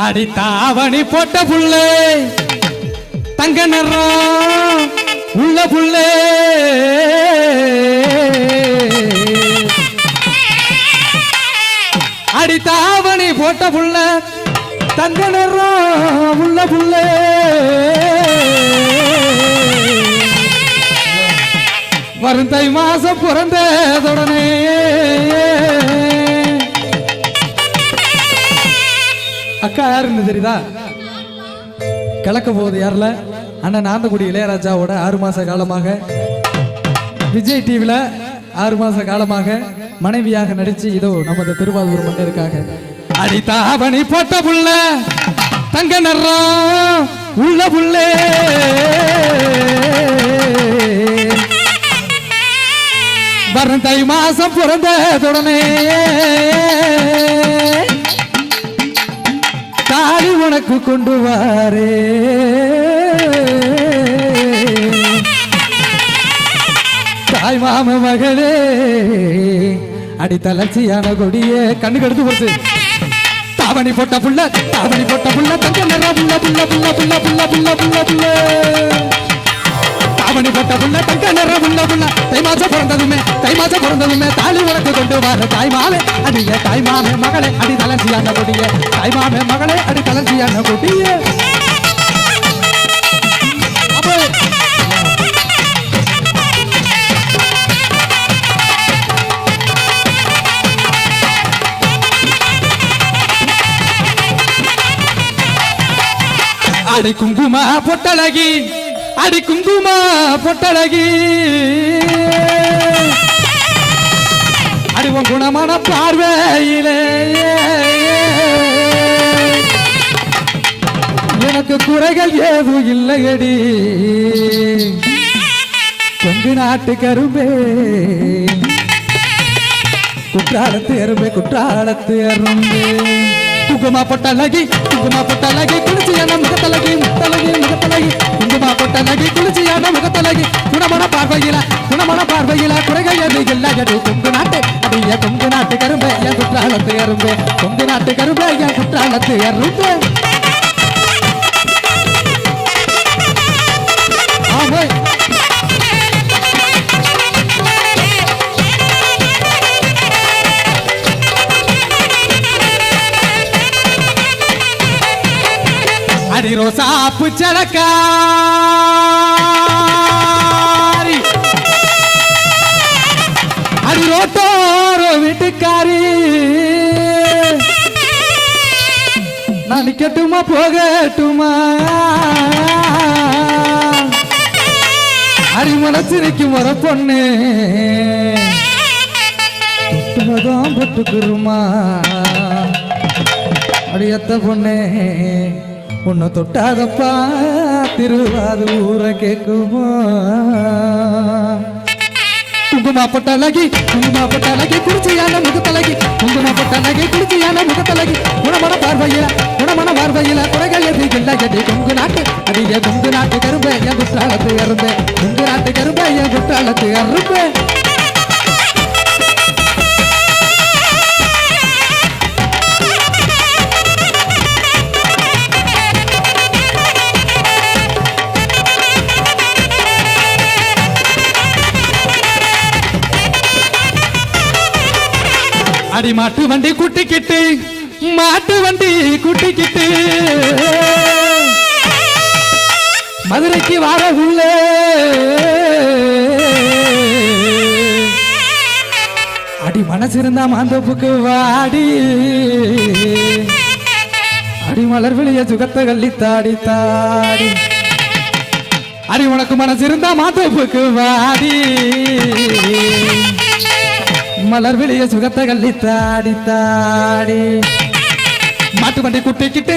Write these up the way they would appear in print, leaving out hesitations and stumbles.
அடி தாவணி போட்ட புள்ளே தங்க நிறம் உள்ள புள்ளே அடி தாவணி போட்ட புள்ள தங்க நிறம் உள்ள புள்ளே வரும் தை மாசம் பிறந்ததுடனே அக்கா யாருன்னு தெரியுதா? கலக்க போகுது யாருல அண்ணன் ஆந்தக்குடி இளையராஜாவோட 6 மாச காலமாக விஜய் டிவில 6 மாச காலமாக மனைவியாக நடிச்சு இதோ நமது திருவாரூர் மன்னருக்காக அடி தாவணி போட்ட புள்ள தங்க நிறம் உள்ள புள்ளே வரும் தை மாசம் பிறந்ததுடனே தாலி உனக்கு கொண்டு வாரே தாய் மாம மகளே அடி தளர்ச்சியான கொடியே கண்ணு கெடுத்து போச்சு தாவணி போட்ட புள்ள தங்க நிறம் புள்ள புள்ள புள்ள புள்ள புள்ள புள்ள புள்ள புள்ள தாவணி போட்ட புள்ள தங்க நிறம் புள்ள புள்ள தை மாசம் பிறந்ததுமே தாலி உனக்கு கொண்டு வர தாய்மாவே அடிய தாய்மாமே மகளே அடி தளர்ச்சியான கொடியே தாய்மாமே மகளே அடி தளர்ச்சியான கொடியே அடி குங்குமா பொட்டழகி அடி குங்குமா பொட்டழகி அடிவன் குணமான பார்வையிலே எனக்கு குறைகள் ஏதும் இல்லையடி கொங்கு நாட்டு கரும்பே குற்றாலத்து எறும்பே குங்குமா பொட்டழகி குளிச்சியான முகத்தழகி குங்குமா பொட்டழகி குளிச்சியான முகத்தழகி குணமான பார்வையில குறைகள் எது இல்லையடி கொங்கு நாட்டு கரும்பே என் குற்றாலத்து எறும்பே கொங்கு நாட்டு கரும்பே என் குற்றாலத்து எறும்பே அடி ரோசாப்பு சடக்காரி அடி ரோட்டோர வீட்டுக்காரி நான் நிக்கட்டுமா போகட்டுமா அடி மனசு நிற்கும் வர பொண்ணு தொட்டுமதான் பொட்டுக்குருமா அடியத்த பொண்ணே உன்னை தொட்டாதப்பா திருவாது ஊரை கேக்குமா குங்குமா பொட்டழகி குடிச்சியான முகத்தழகி குடிச்சியான முகத்தழகி குணமான பார்வையில குறைகள் எது இல்லையடி கொங்கு நாட்டு அடிய கொங்கு நாட்டு கரும்பே என் குற்றாலத்து அரும்பே கொங்கு நாட்டு கரும்பே என் குற்றாலத்து அரும்பே அடி மாட்டு வண்டி கூட்டிக்கிட்டு மதுரைக்கு வார உள்ள அடி மனசு இருந்தா மாந்தோப்புக்கு வாடி அடி மலர் வெளிய சுகத்தை கள்ளி தாடி அடி உனக்கு மனசு இருந்தா மாந்தோப்புக்கு வாடி மலர் வெளிய சுகத்தை கள்ளி தாடி மாட்டு வண்டி குட்டிக்கிட்டு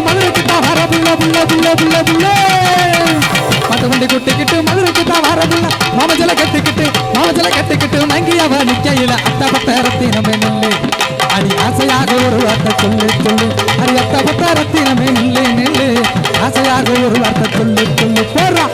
மதுரைக்கு தான் வர புள்ள மாட்டு வண்டி குட்டிக்கிட்டு மதுரைக்கு தான் வர புள்ள மாமஜல கட்டிக்கிட்டு மங்கியவ நிக்கையில அத்த பத்த ரத்தினமே நில்லு அடி ஆசையாக ஒரு வார்த்தை சொல்லு அடி அத்த பத்த ரத்தினமே நில்லு ஆசையாக ஒரு வார்த்தை சொல்லு போறா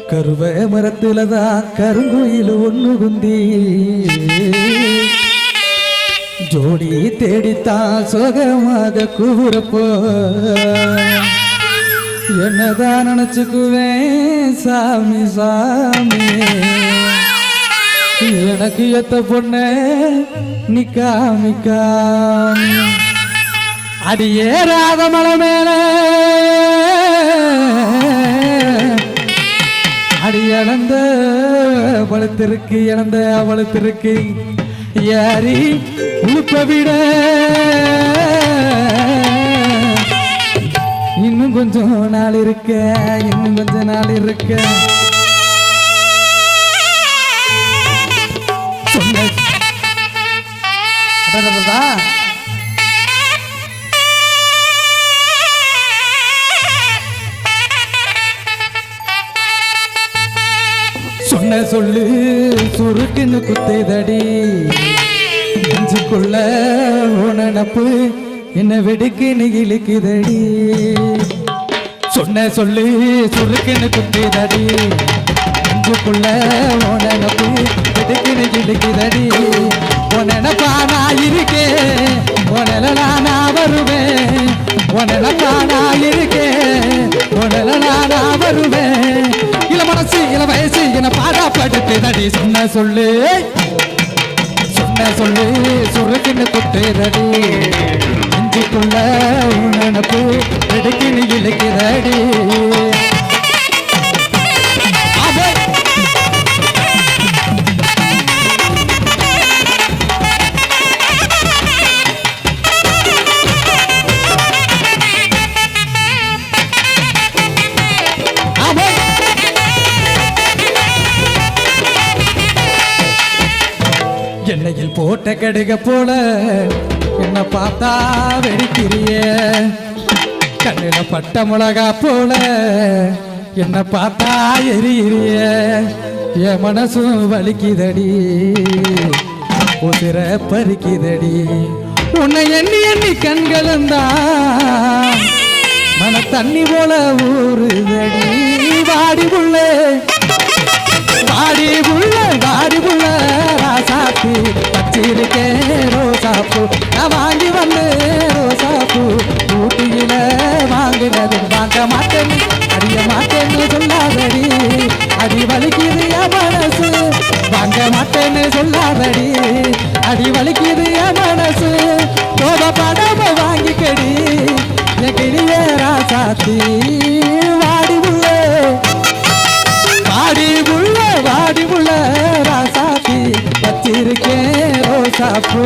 கருவ மரத்துலதான் கருங்குயில் ஒண்ணு குந்தி ஜோடி தேடித்தான் சோகமாக கூறப்போ என்னதான் நினைச்சுக்குவேன் சாமி சாமி எனக்கு எத்த பொண்ண நிக்காமிக்காமி அடியேறாத மலை மேல அடி இழந்த வளர்த்திருக்கு யாரி உழுப்ப விட இன்னும் கொஞ்சம் நாள் இருக்க சொன்ன சொல்லு சுருக்குன்னு குத்தைதடி நெஞ்சுக்குள்ள உனப்பு என்ன வெடுக்கு நெகிழுக்குதடி சொன்ன சொல்லு சுருக்குன்னு குத்தைதடி நெஞ்சுக்குள்ள உனப்பு வெடுக்கு நெகிழுக்குதடி உனப்பா நான் இருக்கேன் உனல நான் வருவேன் உனப்பா நான் இருக்கேன் உனல நான் வருவேன் இள மனசு இள வயசு என பாடப்படுத்தடி சொன்ன சொல்லு சுருக்கின்னு குத்துதடி நெஞ்சுக்குள்ள உனப்பு வெடுக்கின்னு இழுக்குதடி எண்ணெயில் போட்ட கடுக போல என்ன பார்த்தா வெடிக்கிறிய கண்ணில பட்ட மிளகா போல என்ன பார்த்தா எரியிறிய என் மனசும் வலிக்குதடி உசிர பறிக்குதடி உன்னை எண்ணி கண்களுந்தான் மன தண்ணி போல ஊறுதடி வாடி புள்ள ராசாப்பு வச்சிருக்கேன் ரோசாப்பு நான் வாங்கி வந்து ரோசாப்பு ஊட்டியில வாங்கினது வாங்க மாட்டேன் அறிய மாட்டேன்னு சொல்லாதடி அடி வலிக்குது என் மனசு வாங்க மாட்டேன்னு சொல்லாதடி அடி வலிக்குது என் மனசு கோபப்படாம வாங்கிக்கடி என் கிளியே ராசாத்தி வாடி புள்ள ராசாத்தி வச்சிருக்கேன் ரோசாப்பு